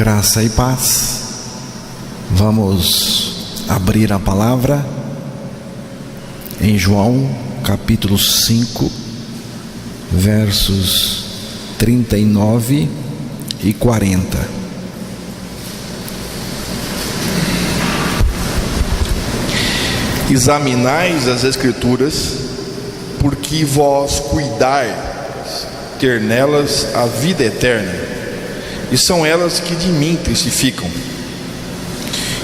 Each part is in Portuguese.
Graça e paz. Vamos abrir a palavra em João capítulo 5, versos 39 e 40. Examinais as Escrituras, porque vós cuidais ter nelas a vida eterna, e são elas que de mim testificam.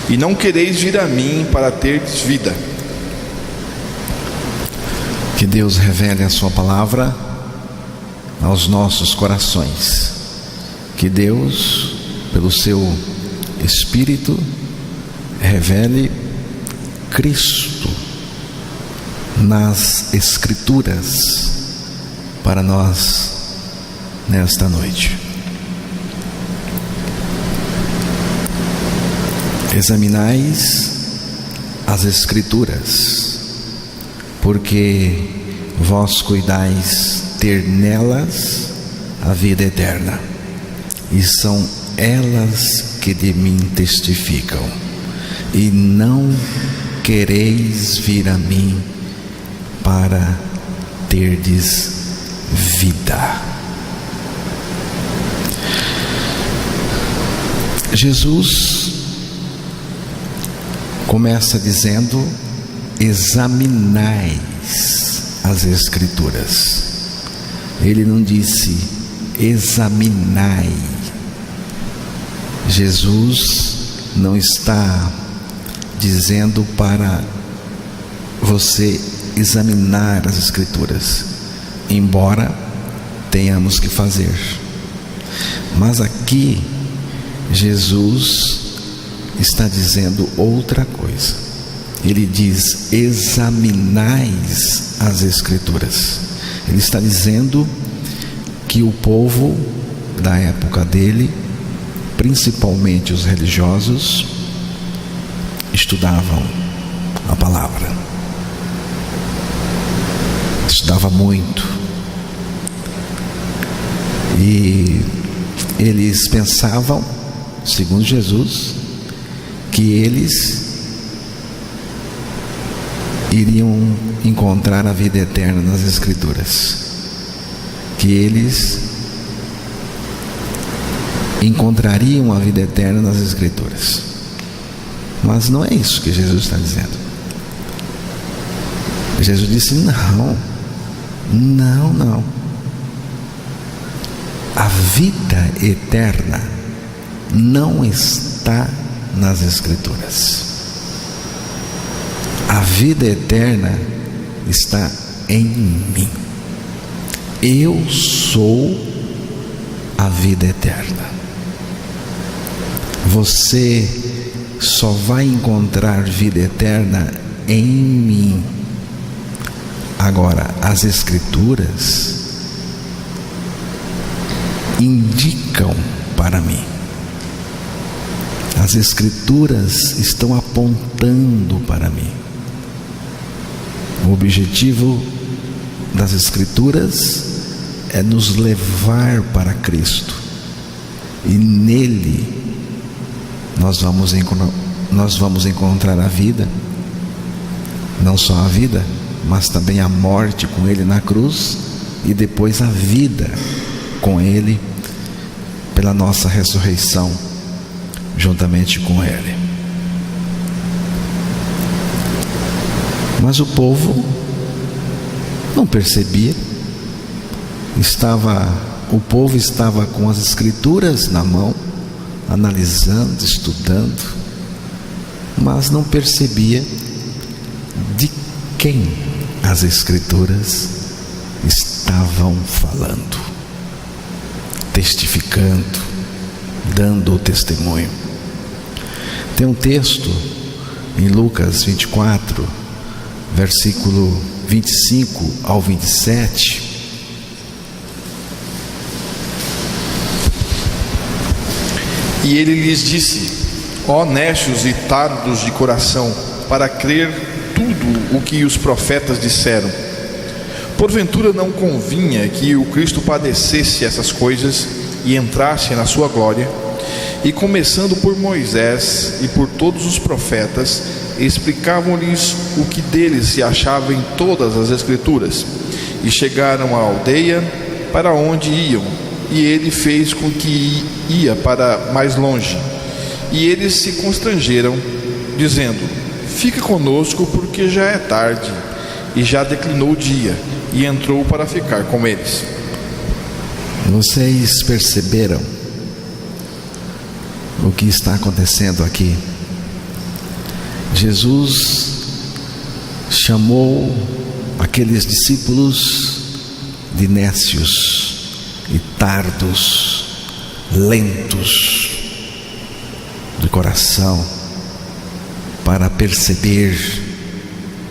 E não quereis vir a mim para terdes vida. Que Deus revele a sua palavra aos nossos corações. Que Deus, pelo seu Espírito, revele Cristo nas Escrituras para nós nesta noite. Examinais as Escrituras, porque vós cuidais ter nelas a vida eterna, e são elas que de mim testificam. E não quereis vir a mim para terdes vida. Jesus começa dizendo: examinais as Escrituras. Ele não disse examinai. Jesus não está dizendo para você examinar as Escrituras, embora tenhamos que fazer. Mas aqui Jesus está dizendo outra coisa. Ele diz: examinais as Escrituras. Ele está dizendo que o povo da época dele, principalmente os religiosos, estudavam a palavra. Estudava muito. E eles pensavam, segundo Jesus, que eles iriam encontrar a vida eterna nas Escrituras, que eles encontrariam a vida eterna nas Escrituras. Mas não é isso que Jesus está dizendo. Jesus disse: não. A vida eterna não está nas Escrituras. A vida eterna está em mim. Eu sou a vida eterna. Você só vai encontrar vida eterna em mim. Agora, as Escrituras indicam para mim. As Escrituras estão apontando para mim. O objetivo das Escrituras é nos levar para Cristo, e nele nós vamos encontrar a vida, não só a vida, mas também a morte com ele na cruz, e depois a vida com ele pela nossa ressurreição juntamente com ele. Mas o povo não percebia. O povo estava com as Escrituras na mão, analisando, estudando, mas não percebia de quem as Escrituras estavam falando, testificando, dando o testemunho. Tem um texto em Lucas 24, versículo 25 ao 27, e ele lhes disse: ó necios e tardos de coração, para crer tudo o que os profetas disseram. Porventura não convinha que o Cristo padecesse essas coisas e entrasse na sua glória? E começando por Moisés e por todos os profetas, explicavam-lhes o que deles se achava em todas as Escrituras. E chegaram à aldeia para onde iam, e ele fez com que ia para mais longe. E eles se constrangeram, dizendo: fica conosco, porque já é tarde, e já declinou o dia. E entrou para ficar com eles. Vocês perceberam o que está acontecendo aqui? Jesus chamou aqueles discípulos de nécios e tardos, lentos de coração, para perceber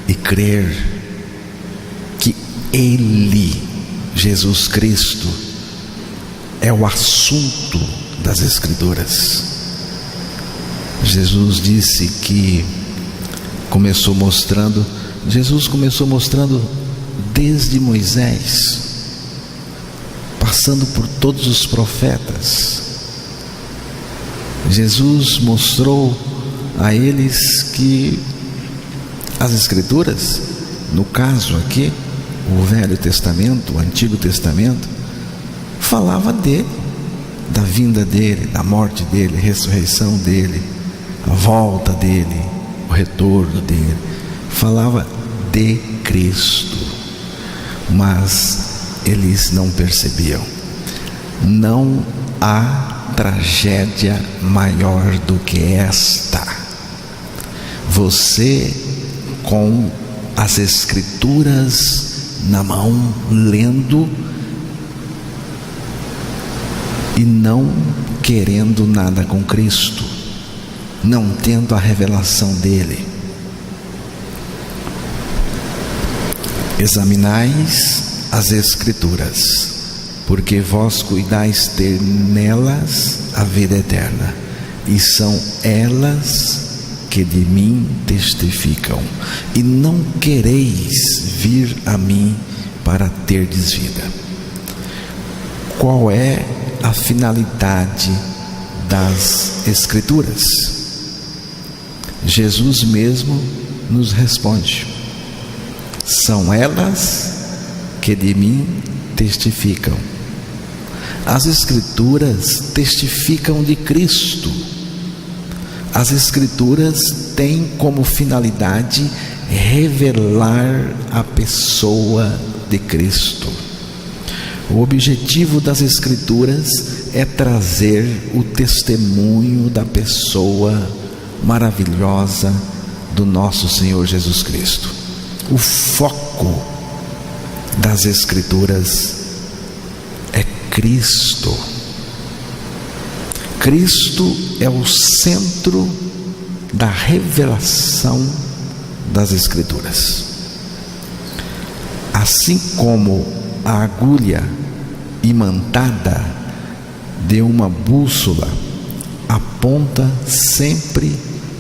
e crer que Ele, Jesus Cristo, é o assunto das Escrituras. Jesus disse que Jesus começou mostrando desde Moisés, passando por todos os profetas. Jesus mostrou a eles que as Escrituras, no caso aqui, o Velho Testamento, o Antigo Testamento, falava dele, da vinda dele, da morte dele, a ressurreição dele, a volta dele, o retorno dele. Falava de Cristo, mas eles não percebiam. Não há tragédia maior do que esta. Você, com as Escrituras na mão, lendo e não querendo nada com Cristo, não tendo a revelação dele. Examinais as Escrituras, porque vós cuidais ter nelas a vida eterna, e são elas que de mim testificam, e não quereis vir a mim para terdes vida. Qual é a finalidade das Escrituras? Jesus mesmo nos responde: são elas que de mim testificam. As Escrituras testificam de Cristo. As Escrituras têm como finalidade revelar a pessoa de Cristo. O objetivo das Escrituras é trazer o testemunho da pessoa maravilhosa do nosso Senhor Jesus Cristo. O foco das Escrituras é Cristo. Cristo é o centro da revelação das Escrituras. Assim como a agulha imantada de uma bússola aponta sempre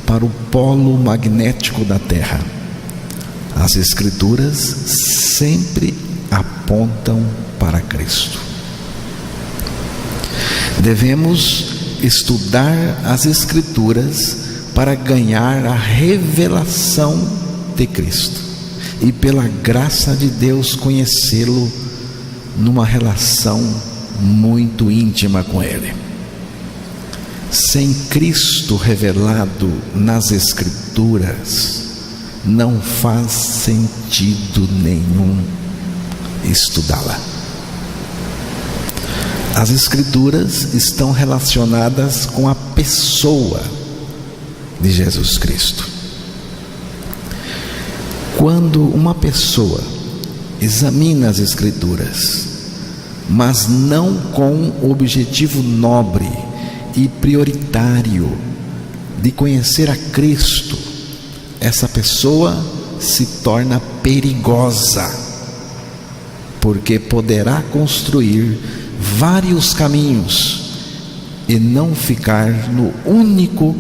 para o polo magnético da Terra, as Escrituras sempre apontam para Cristo. Devemos estudar as Escrituras para ganhar a revelação de Cristo e, pela graça de Deus, conhecê-lo numa relação muito íntima com Ele. Sem Cristo revelado nas Escrituras, não faz sentido nenhum estudá-la. As Escrituras estão relacionadas com a pessoa de Jesus Cristo. Quando uma pessoa examina as Escrituras, mas não com o objetivo nobre e prioritário de conhecer a Cristo, essa pessoa se torna perigosa, porque poderá construir vários caminhos e não ficar no único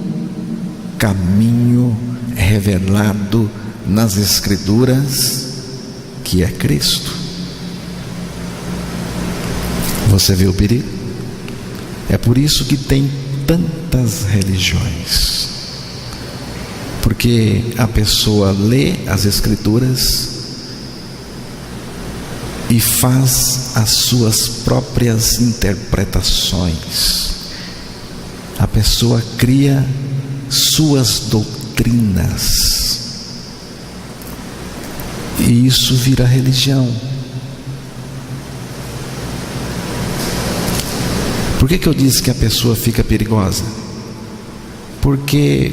caminho revelado nas Escrituras, que é Cristo. Você vê o perigo? É por isso que tem tantas religiões, porque a pessoa lê as Escrituras e faz as suas próprias interpretações. A pessoa cria suas doutrinas e isso vira religião. Por que eu disse que a pessoa fica perigosa? Porque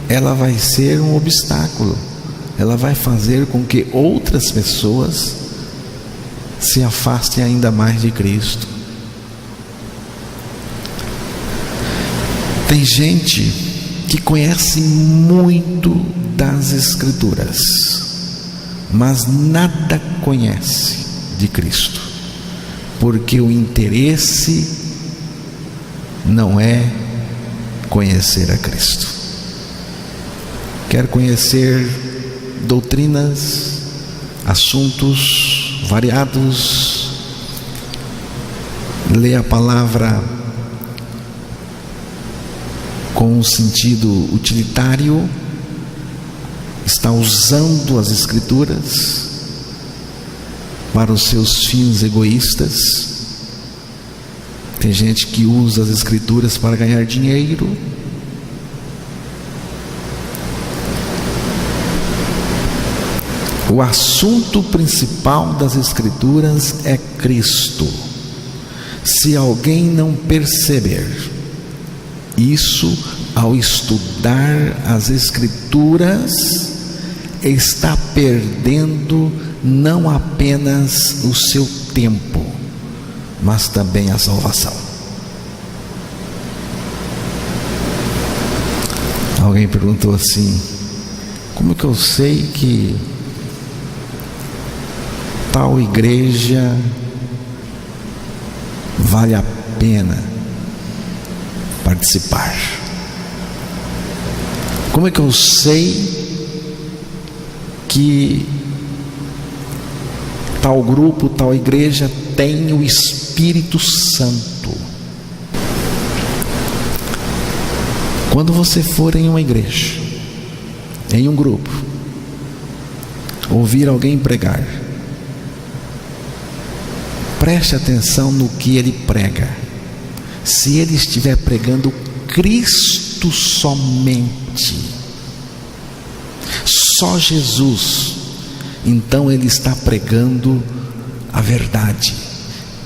ela vai ser um obstáculo, ela vai fazer com que outras pessoas se afastem ainda mais de Cristo. Tem gente que conhece muito das Escrituras, mas nada conhece de Cristo, porque o interesse não é conhecer a Cristo. Quer conhecer doutrinas, assuntos variados, lê a palavra com um sentido utilitário, está usando as Escrituras para os seus fins egoístas. Tem gente que usa as Escrituras para ganhar dinheiro. O assunto principal das Escrituras é Cristo. Se alguém não perceber isso ao estudar as Escrituras, está perdendo não apenas o seu tempo, mas também a salvação. Alguém perguntou assim: como que eu sei que tal igreja vale a pena participar? Como é que eu sei que tal grupo, tal igreja tem o Espírito Santo? Quando você for em uma igreja, em um grupo, ouvir alguém pregar, preste atenção no que ele prega. Se ele estiver pregando Cristo somente, só Jesus, então ele está pregando a verdade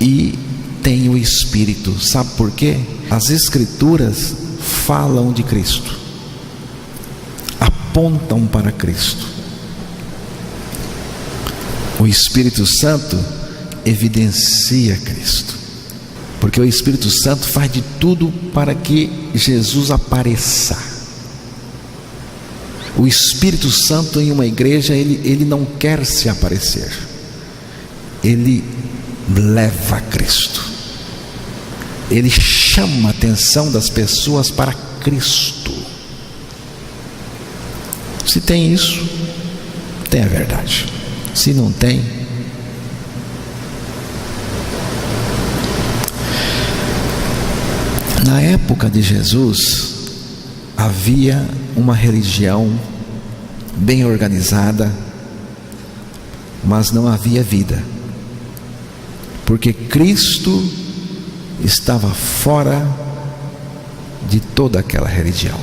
e tem o Espírito. Sabe por quê? As Escrituras falam de Cristo, apontam para Cristo. O Espírito Santo evidencia Cristo, porque o Espírito Santo faz de tudo para que Jesus apareça. O Espírito Santo em uma igreja, ele não quer se aparecer, ele leva Cristo, ele chama a atenção das pessoas para Cristo. Se tem isso, tem a verdade. Se não tem, na época de Jesus havia uma religião bem organizada, mas não havia vida, porque Cristo estava fora de toda aquela religião.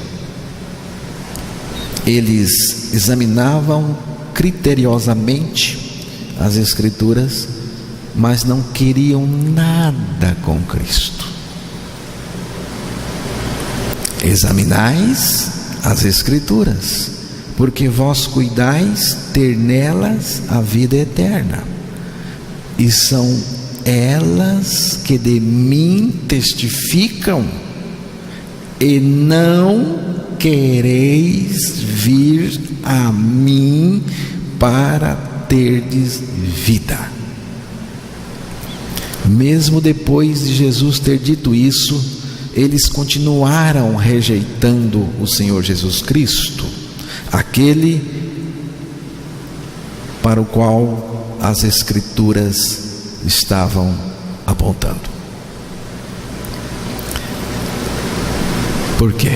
Eles examinavam criteriosamente as Escrituras, mas não queriam nada com Cristo. Examinais as Escrituras, porque vós cuidais ter nelas a vida eterna, e são elas que de mim testificam, e não quereis vir a mim para terdes vida. Mesmo depois de Jesus ter dito isso, eles continuaram rejeitando o Senhor Jesus Cristo, aquele para o qual as Escrituras estavam apontando. Por quê?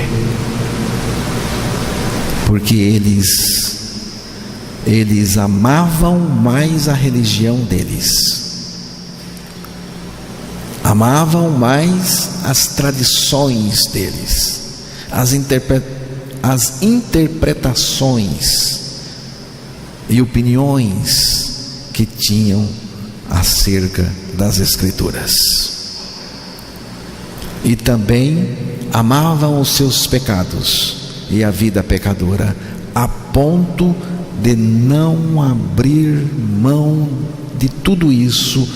Porque eles amavam mais a religião deles, amavam mais as tradições deles, as interpretações e opiniões que tinham acerca das Escrituras. E também amavam os seus pecados e a vida pecadora, a ponto de não abrir mão de tudo isso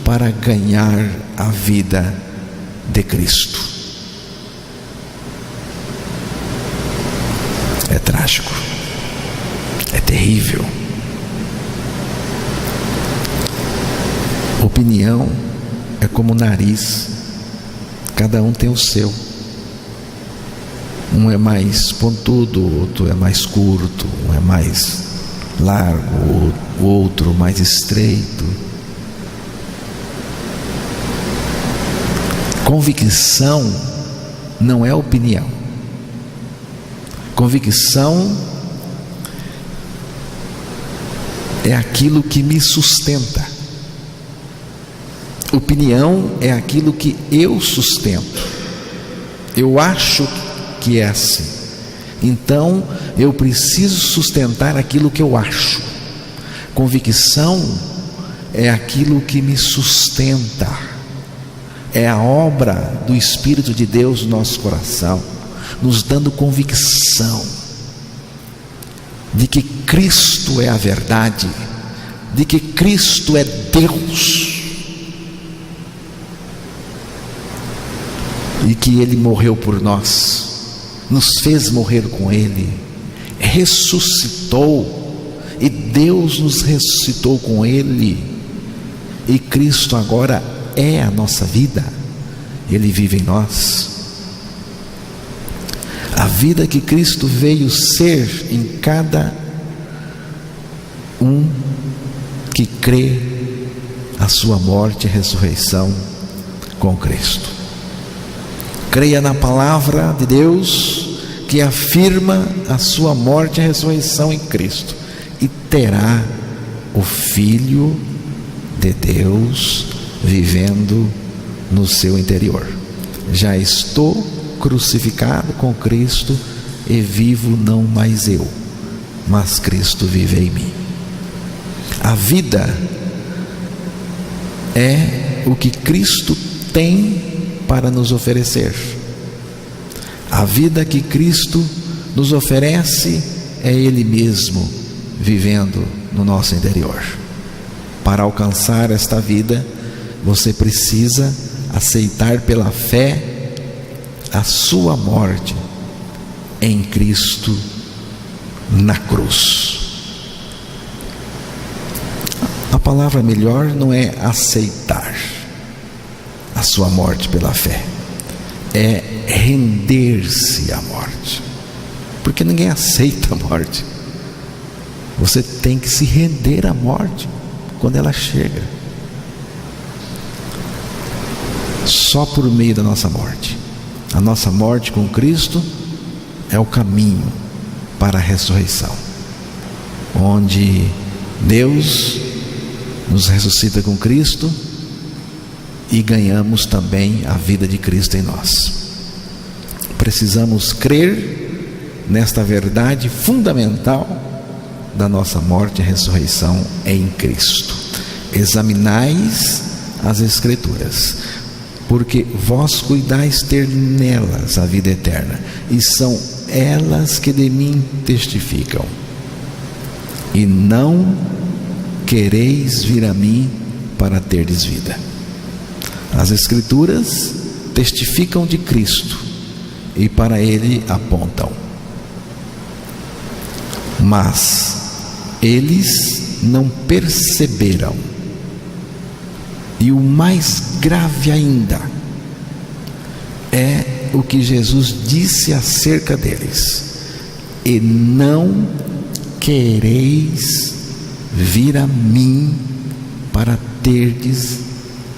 para ganhar a vida de Cristo. É trágico, é terrível. Opinião é como nariz, cada um tem o seu. Um é mais pontudo, o outro é mais curto, um é mais largo, o outro mais estreito. Convicção não é opinião. Convicção é aquilo que me sustenta. Opinião é aquilo que eu sustento. Eu acho que é assim, então eu preciso sustentar aquilo que eu acho. Convicção é aquilo que me sustenta, é a obra do Espírito de Deus no nosso coração, nos dando convicção de que Cristo é a verdade, de que Cristo é Deus, e que Ele morreu por nós, nos fez morrer com Ele, ressuscitou, e Deus nos ressuscitou com Ele, e Cristo agora é a nossa vida, Ele vive em nós. A vida que Cristo veio ser em cada um que crê a sua morte e ressurreição com Cristo. Creia na palavra de Deus que afirma a sua morte e ressurreição em Cristo, e terá o Filho de Deus vivendo no seu interior. Já estou crucificado com Cristo e vivo não mais eu, mas Cristo vive em mim. A vida é o que Cristo tem para nos oferecer. A vida que Cristo nos oferece é Ele mesmo vivendo no nosso interior. Para alcançar esta vida, você precisa aceitar pela fé a sua morte em Cristo na cruz. A palavra melhor não é aceitar a sua morte pela fé, é render-se à morte, porque ninguém aceita a morte. Você tem que se render à morte quando ela chega, só por meio da nossa morte. A nossa morte com Cristo é o caminho para a ressurreição, onde Deus nos ressuscita com Cristo e ganhamos também a vida de Cristo em nós. Precisamos crer nesta verdade fundamental da nossa morte e ressurreição em Cristo. Examinais as Escrituras, porque vós cuidais ter nelas a vida eterna, e são elas que de mim testificam. E não quereis vir a mim para terdes vida. As Escrituras testificam de Cristo e para Ele apontam, mas eles não perceberam. E o mais grave ainda é o que Jesus disse acerca deles: e não quereis vir a mim para terdes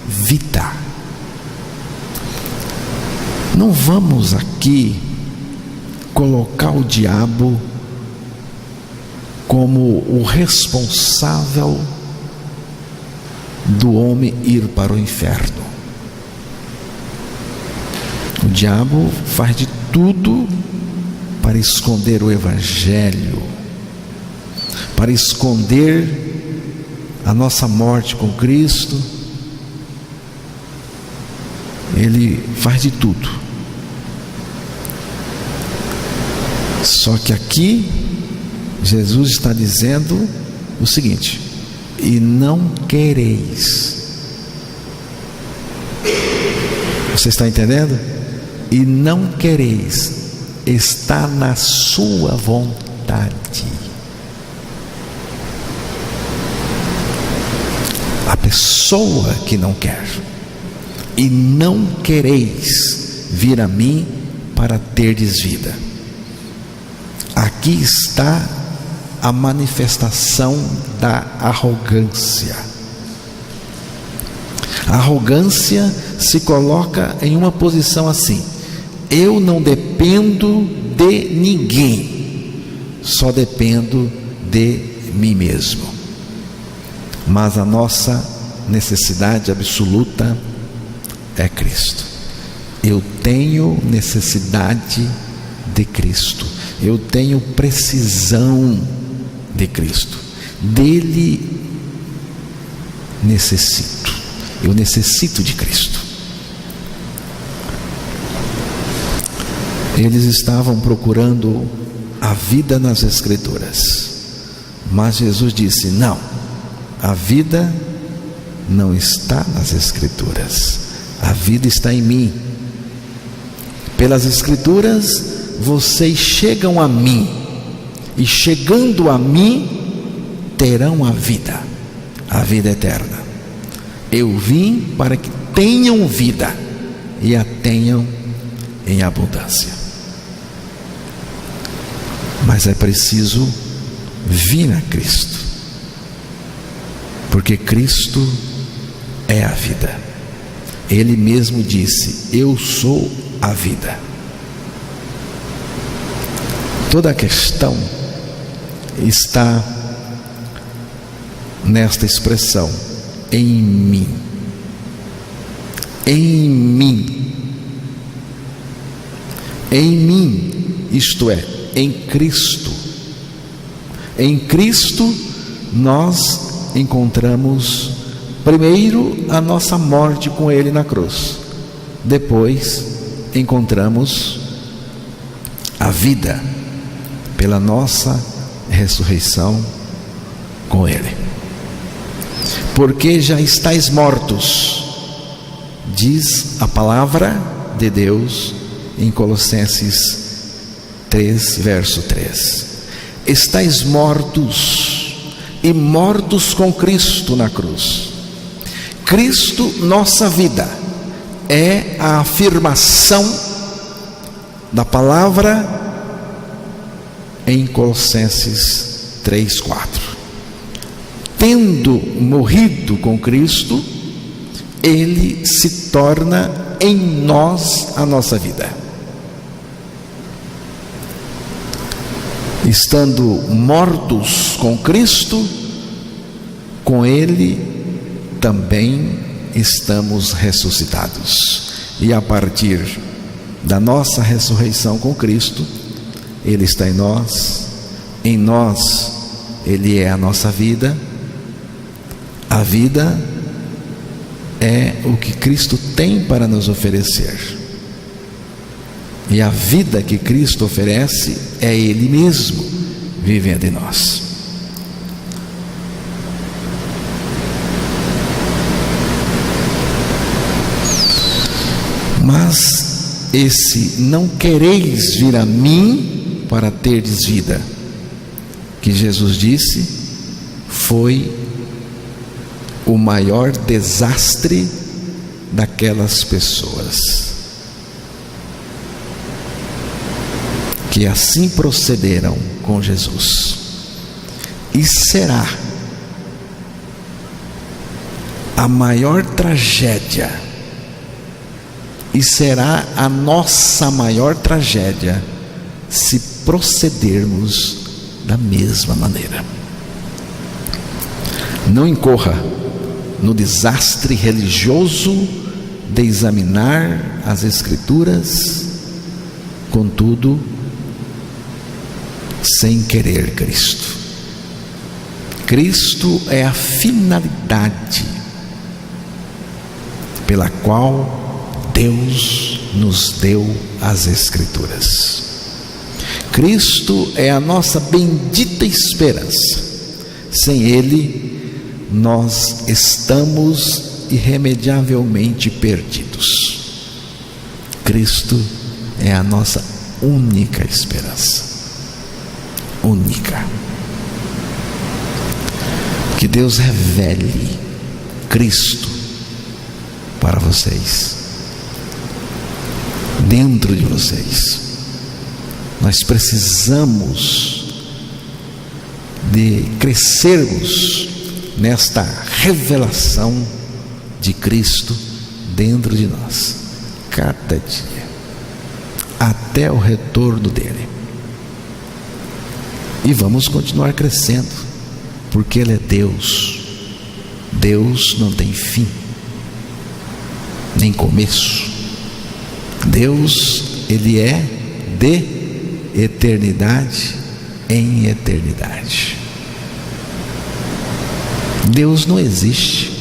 vida. Não vamos aqui colocar o diabo como o responsável do homem ir para o inferno. O diabo faz de tudo para esconder o Evangelho, para esconder a nossa morte com Cristo. Ele faz de tudo. Só que aqui Jesus está dizendo o seguinte: e não quereis. Você está entendendo? E não quereis, está na sua vontade. A pessoa que não quer. E não quereis vir a mim para terdes vida. Aqui está a manifestação da arrogância. A arrogância se coloca em uma posição assim: eu não dependo de ninguém, só dependo de mim mesmo. Mas a nossa necessidade absoluta é Cristo. Eu tenho necessidade de Cristo. Eu tenho precisão de Cristo. Dele necessito. Eu necessito de Cristo. Eles estavam procurando a vida nas Escrituras, mas Jesus disse: não, a vida não está nas Escrituras, a vida está em mim. Pelas Escrituras vocês chegam a mim, e chegando a mim terão a vida eterna. Eu vim para que tenham vida e a tenham em abundância. Mas é preciso vir a Cristo, porque Cristo é a vida. Ele mesmo disse: eu sou a vida. Toda a questão está nesta expressão: em mim. Em mim. Em mim, isto é, em Cristo. Em Cristo nós encontramos primeiro a nossa morte com Ele na cruz. Depois encontramos a vida pela nossa ressurreição com Ele. Porque já estáis mortos, diz a palavra de Deus em Colossenses 3, verso 3. Estáis mortos, e mortos com Cristo na cruz. Cristo, nossa vida, é a afirmação da palavra em Colossenses 3, 4. Tendo morrido com Cristo, Ele se torna em nós a nossa vida. Estando mortos com Cristo, com Ele também estamos ressuscitados. E a partir da nossa ressurreição com Cristo, Ele está em nós Ele é a nossa vida. A vida é o que Cristo tem para nos oferecer. E a vida que Cristo oferece é Ele mesmo vivendo em nós. Mas esse não quereis vir a mim para terdes vida, que Jesus disse, foi o maior desastre daquelas pessoas que assim procederam com Jesus. E será a maior tragédia, e será a nossa maior tragédia, se procedermos da mesma maneira. Não incorra no desastre religioso de examinar as Escrituras, contudo, sem querer Cristo. Cristo é a finalidade pela qual Deus nos deu as Escrituras. Cristo é a nossa bendita esperança. Sem Ele, nós estamos irremediavelmente perdidos. Cristo é a nossa única esperança. Única. Que Deus revele Cristo para vocês, dentro de vocês. Nós precisamos de crescermos nesta revelação de Cristo dentro de nós, cada dia, até o retorno dele. E vamos continuar crescendo, porque Ele é Deus. Deus não tem fim, nem começo. Deus, Ele é de eternidade em eternidade. Deus não existe.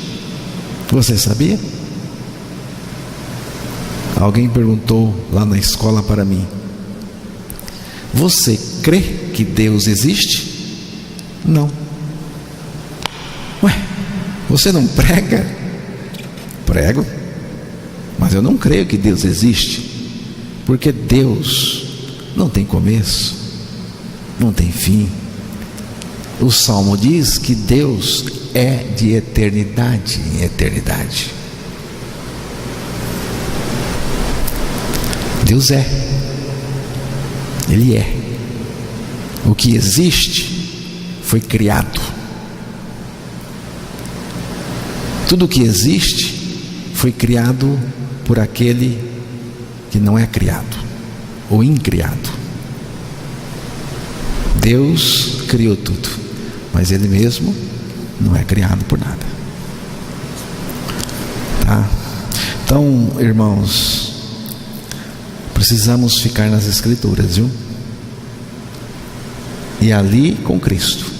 Você sabia? Alguém perguntou lá na escola para mim: você crê que Deus existe? Não. Ué, você não prega? Prego, mas eu não creio que Deus existe, porque Deus não tem começo, não tem fim. O Salmo diz que Deus é de eternidade em eternidade. Deus é. Ele é. O que existe foi criado. Tudo o que existe foi criado por aquele que não é criado, ou incriado. Deus criou tudo, mas Ele mesmo não é criado por nada. Tá? Então, irmãos, precisamos ficar nas Escrituras, viu? E ali com Cristo.